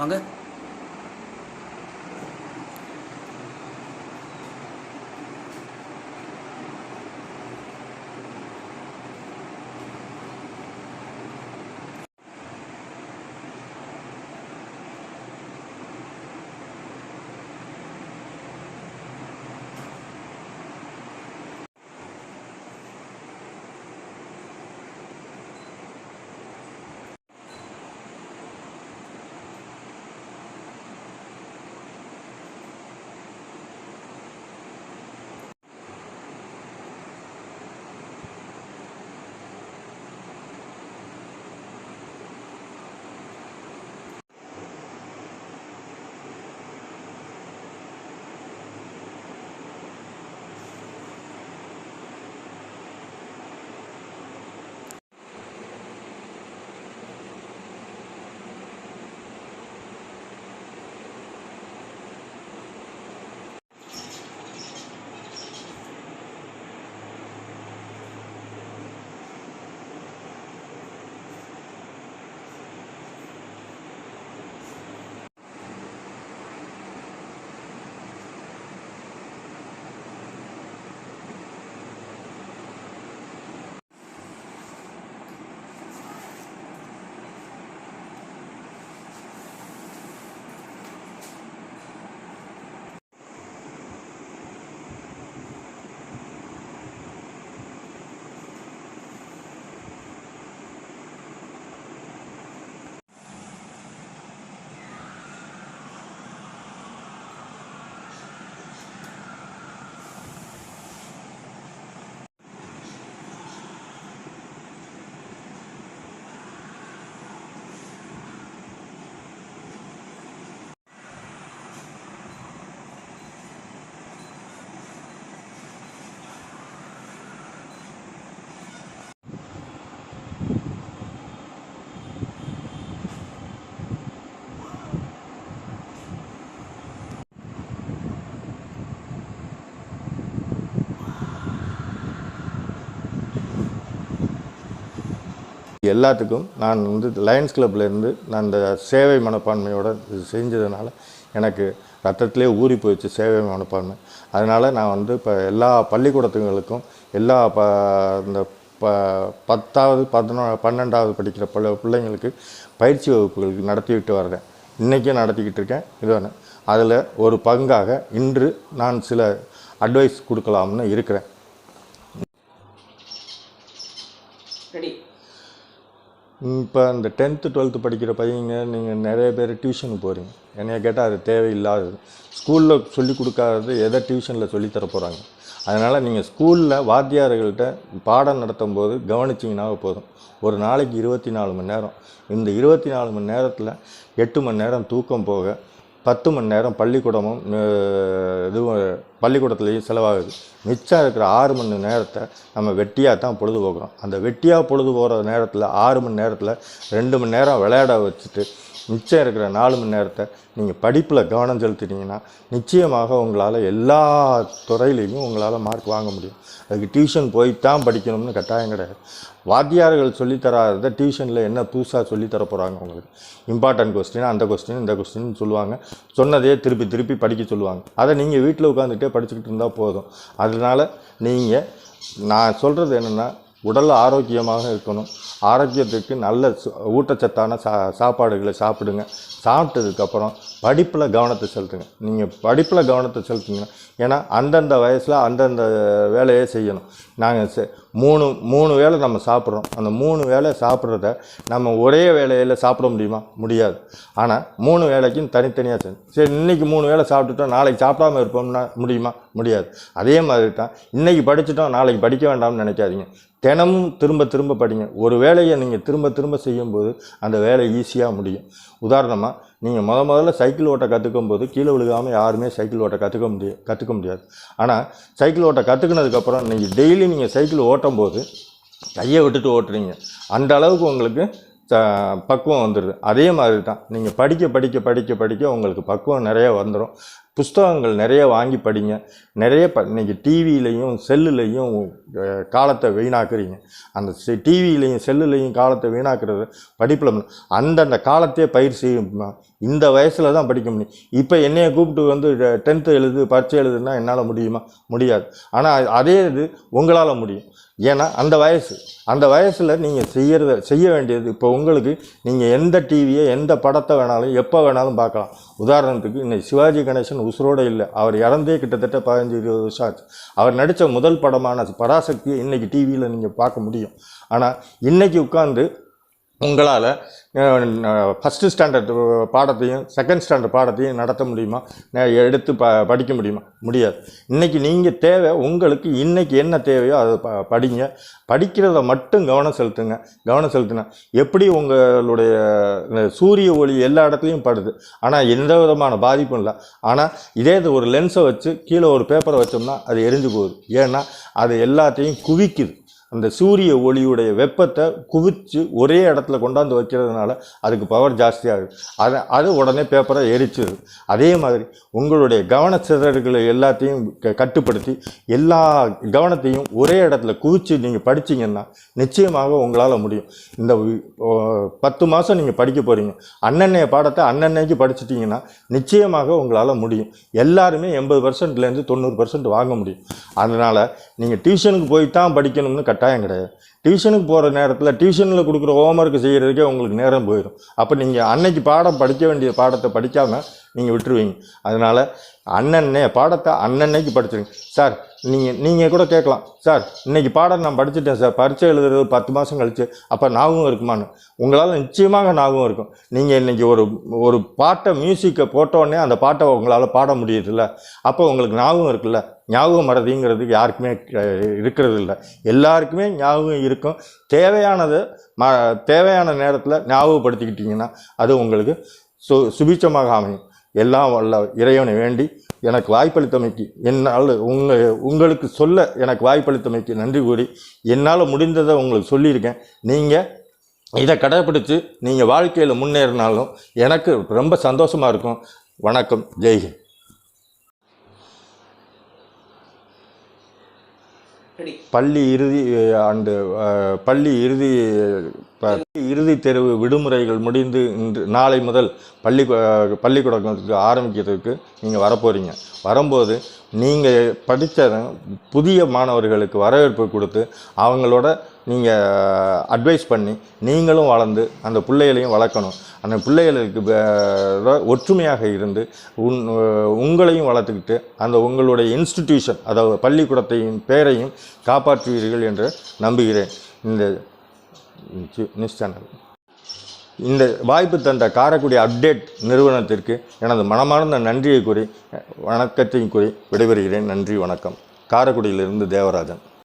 வாங்க. எல்லாத்துக்கும் நான் லயன்ஸ் கிளப்லேருந்து நான் இந்த சேவை மனப்பான்மையோடு இது செஞ்சதுனால எனக்கு ரத்தத்திலே ஊறி போயிடுச்சு சேவை மனப்பான்மை. அதனால் நான் இப்போ எல்லா பள்ளிக்கூடத்துங்களுக்கும் எல்லா இந்த 10வது 12வது படிக்கிற பிள்ளைங்களுக்கு பயிற்சி வகுப்புகளுக்கு நடத்திக்கிட்டு வர்றேன். இன்றைக்கும் நடத்திக்கிட்டு இருக்கேன். இது அதில் ஒரு பங்காக இன்று நான் சில அட்வைஸ் கொடுக்கலாம்னு இருக்கிறேன். இப்போ இந்த 10th 12th படிக்கிற பையங்க நீங்கள் நிறைய பேர் டியூஷனுக்கு போகிறீங்க. என்னைய கேட்டால் அது தேவையில்லாதது. ஸ்கூலில் சொல்லி கொடுக்காதது எதை டியூஷனில் சொல்லித்தர போகிறாங்க. அதனால் நீங்கள் ஸ்கூலில் வாத்தியார்கள்ட்ட பாடம் நடத்தும் போது கவனிச்சிங்கன்னா போதும். ஒரு நாளைக்கு 24 மணி நேரம். இந்த 24 மணி நேரத்தில் 8 மணி நேரம் தூக்கம் போக 10 மணி நேரம் பள்ளிக்கூடமும் பள்ளிக்கூடத்துலேயும் செலவாகுது. மிச்சம் இருக்கிற 6 மணி நேரத்தை நம்ம வெட்டியாக தான் பொழுது போக்குறோம். அந்த வெட்டியாக பொழுது போகிற நேரத்தில் 6 மணி நேரத்தில் 2 மணி நேரம் விளையாட வச்சுட்டு மிச்சம் இருக்கிற 4 மணி நேரத்தை நீங்கள் படிப்பில் கவனம் செலுத்தினீங்கன்னா நிச்சயமாக உங்களால் எல்லா துறையிலையும் உங்களால் மார்க் வாங்க முடியும். அதுக்கு டியூஷன் போய்த்தான் படிக்கணும்னு கட்டாயம் கிடையாது. வாத்தியார்கள் சொல்லித்தராத டியூஷனில் என்ன புதுசாக சொல்லித்தர போகிறாங்க உங்களுக்கு? இம்பார்ட்டன்ட் கொஸ்டின், அந்த கொஸ்டின், இந்த கொஸ்டின் சொல்லுவாங்க. சொன்னதே திருப்பி திருப்பி படிக்க சொல்லுவாங்க. அதை நீங்கள் வீட்டில் உட்காந்துட்டே படிச்சுக்கிட்டு இருந்தால் போதும். அதனால் நான் சொல்கிறது என்னென்னா, உடல் ஆரோக்கியமாக இருக்கணும். ஆரோக்கியத்துக்கு நல்ல ஊட்டச்சத்தான சாப்பாடுகளை சாப்பிடுங்க. சாப்பிட்டதுக்கப்புறம் படிப்பில் கவனத்தை செலுத்துங்க. நீங்கள் படிப்பில் கவனத்தை செலுத்துங்க. ஏன்னா அந்தந்த வயசில் அந்தந்த வேலையை செய்யணும். நாங்கள் மூணு வேளை நம்ம சாப்பிட்றோம். அந்த 3 வேளை சாப்பிட்றத நம்ம ஒரே வேலையில் சாப்பிட முடியுமா? முடியாது. ஆனால் 3 வேளைக்கும் தனித்தனியாக செய்யணும். சரி, இன்றைக்கி 3 வேளை சாப்பிட்டுட்டோம், நாளைக்கு சாப்பிடாமல் இருப்போம்னா முடியுமா? முடியாது. அதே மாதிரி தான் இன்றைக்கி படிச்சுட்டோம், நாளைக்கு படிக்க வேண்டாம்னு நினைக்காதீங்க. தினமும் திரும்ப திரும்ப படிங்க. ஒரு வேலையை நீங்கள் திரும்ப திரும்ப செய்யும்போது அந்த வேலை ஈஸியாக முடியும். உதாரணமாக, நீங்கள் முதல்ல சைக்கிள் ஓட்ட கற்றுக்கும் போது கீழே விழுகாமல் யாருமே சைக்கிள் ஓட்ட கற்றுக்க முடியாது. ஆனால் சைக்கிள் ஓட்ட கற்றுக்கினதுக்கப்புறம் நீங்கள் டெய்லி நீங்கள் சைக்கிள் ஓட்டும் போது கையை விட்டுட்டு ஓட்டுறீங்க. அந்த அளவுக்கு உங்களுக்கு பக்குவம் வந்துடுது. அதே மாதிரி தான் நீங்கள் படிக்க படிக்க படிக்க படிக்க உங்களுக்கு பக்குவம் நிறைய வந்துடும். புஸ்தகங்கள் நிறைய வாங்கி படிங்க. நிறைய இன்றைக்கி டிவிலையும் செல்லுலையும் காலத்தை வீணாக்குறீங்க. அந்த டிவிலையும் செல்லுலையும் காலத்தை வீணாக்குறது படிப்பில் அந்தந்த காலத்தையே பயிர் செய்யும். இந்த வயசில் தான் படிக்க முடியும். இப்போ என்னைய கூப்பிட்டு வந்து 10th எழுது பரீட்சை எழுதுன்னா என்னால் முடியுமா? முடியாது. ஆனால் அதே இது உங்களால் முடியும். ஏன்னா அந்த வயசில் நீங்கள் செய்ய வேண்டியது இப்போ உங்களுக்கு நீங்கள் எந்த டிவியை எந்த படத்தை வேணாலும் எப்போ வேணாலும் பார்க்கலாம். உதாரணத்துக்கு இன்னைக்கு சிவாஜி கணேசன் உசுரோடு இல்லை. அவர் இறந்தே கிட்டத்தட்ட 15-20 வருஷம் ஆச்சு. அவர் நடித்த முதல் படமான பராசக்தியை இன்றைக்கி டிவியில் நீங்கள் பார்க்க முடியும். ஆனால் இன்றைக்கி உட்காந்து உங்களால் ஃபஸ்ட்டு ஸ்டாண்டர்ட் பாடத்தையும் செகண்ட் ஸ்டாண்டர்ட் பாடத்தையும் நடத்த முடியுமா? எடுத்து படிக்க முடியுமா? முடியாது. இன்றைக்கி நீங்கள் தேவை உங்களுக்கு இன்றைக்கி என்ன தேவையோ அதை படிங்க. படிக்கிறத மட்டும் கவனம் செலுத்துங்க. எப்படி உங்களுடைய சூரிய ஒளி எல்லா இடத்துலையும் படுது, ஆனால் எந்த விதமான பாதிப்பும் இல்லை. ஆனால் இதே இது ஒரு லென்ஸை வச்சு கீழே ஒரு பேப்பரை வச்சோம்னா அது எரிஞ்சு போகுது. ஏன்னா அது எல்லாத்தையும் குவிக்குது. அந்த சூரிய ஒளியுடைய வெப்பத்தை குவிச்சு ஒரே இடத்துல கொண்டாந்து வைக்கிறதுனால அதுக்கு பவர் ஜாஸ்தியாகுது. அது உடனே பேப்பரை எரிச்சிடுது. அதே மாதிரி உங்களுடைய கவனச்சிதறல்களை எல்லாத்தையும் கட்டுப்படுத்தி எல்லா கவனத்தையும் ஒரே இடத்துல குவிச்சு நீங்கள் படிச்சிங்கன்னா நிச்சயமாக உங்களால் முடியும். இந்த 10 மாதம் நீங்கள் படிக்க போகிறீங்க. அன்னன்னைய பாடத்தை அன்னன்னைக்கு படிச்சிட்டிங்கன்னா நிச்சயமாக உங்களால் முடியும். எல்லாருமே 80%லேருந்து 90% வாங்க முடியும். அதனால் நீங்கள் டியூஷனுக்கு போய் தான் படிக்கணும்னு கட்டாயம் கிடையாது. டியூஷனுக்கு போகிற நேரத்தில் டியூஷனில் கொடுக்குற ஹோம்ஒர்க் செய்கிறதுக்கே உங்களுக்கு நேரம் போயிடும். அப்போ நீங்கள் அன்னைக்கு படிக்க வேண்டிய பாடத்தை படிக்காமல் நீங்கள் விட்டுருவீங்க. அதனால் அன்னன்னைய பாடத்தை அன்னன்னைக்கு படிச்சிருங்க. சார் நீங்கள் கூட கேட்கலாம், சார் இன்றைக்கி பாடம் நான் படிச்சுட்டேன் சார், பரீட்சை எழுதுறது 10 மாதம் கழிச்சு, அப்போ ஞாபகம் இருக்குமான்னு. உங்களால் நிச்சயமாக ஞாபகம் இருக்கும். நீங்கள் இன்றைக்கி ஒரு பாட்டை மியூசிக்கை போட்டோடனே அந்த பாட்டை உங்களால் பாட முடியுதுல்ல, அப்போ உங்களுக்கு ஞாபகம் இருக்குல்ல. ஞாபகம் மறதிங்கிறதுக்கு யாருக்குமே இருக்கிறது இல்லை. எல்லாருக்குமே ஞாபகம் இருக்கும். தேவையான நேரத்தில் ஞாபகப்படுத்திக்கிட்டிங்கன்னா அது உங்களுக்கு சுபிட்சமாக அமையும். எல்லாம் வல்ல இறைவனை வேண்டி எனக்கு வாய்ப்பளித்தமைக்கு என்னால் உங்களுக்கு சொல்ல எனக்கு வாய்ப்பளித்தமைக்கு நன்றி கூறி என்னால் முடிந்ததை உங்களுக்கு சொல்லியிருக்கேன். நீங்கள் இதை கடைப்பிடிச்சு நீங்கள் வாழ்க்கையில் முன்னேறினாலும் எனக்கு ரொம்ப சந்தோஷமாக இருக்கும். வணக்கம். ஜெய்ஹிந்த். பள்ளி இறுதி தேர்வு விடுமுறைகள் முடிந்து நாளை முதல் பள்ளிக்கூடத்துக்கு ஆரம்பிக்கிறதுக்கு நீங்கள் வரப்போகிறீங்க. வரும்போது நீங்கள் படித்த புதிய மாணவர்களுக்கு வரவேற்பு கொடுத்து அவங்களோட நீங்கள் அட்வைஸ் பண்ணி நீங்களும் வளர்ந்து அந்த பிள்ளைகளையும் வளர்க்கணும். அந்த பிள்ளைகளுக்கு ஒற்றுமையாக இருந்து உங்களையும் வளர்த்துக்கிட்டு அந்த உங்களுடைய இன்ஸ்டிடியூஷன் அதாவது பள்ளிக்கூடத்தையும் பேரையும் காப்பாற்றுவீர்கள் என்று நம்புகிறேன். இந்த நியூஸ் சேனல் இந்த வாய்ப்பு தந்த காரைக்குடி அப்டேட் நிறுவனத்திற்கு எனது மனமார்ந்த நன்றியை கூறி வணக்கத்தையும் கூறி விடைபெறுகிறேன். நன்றி, வணக்கம். காரைக்குடியிலிருந்து தேவராஜன்.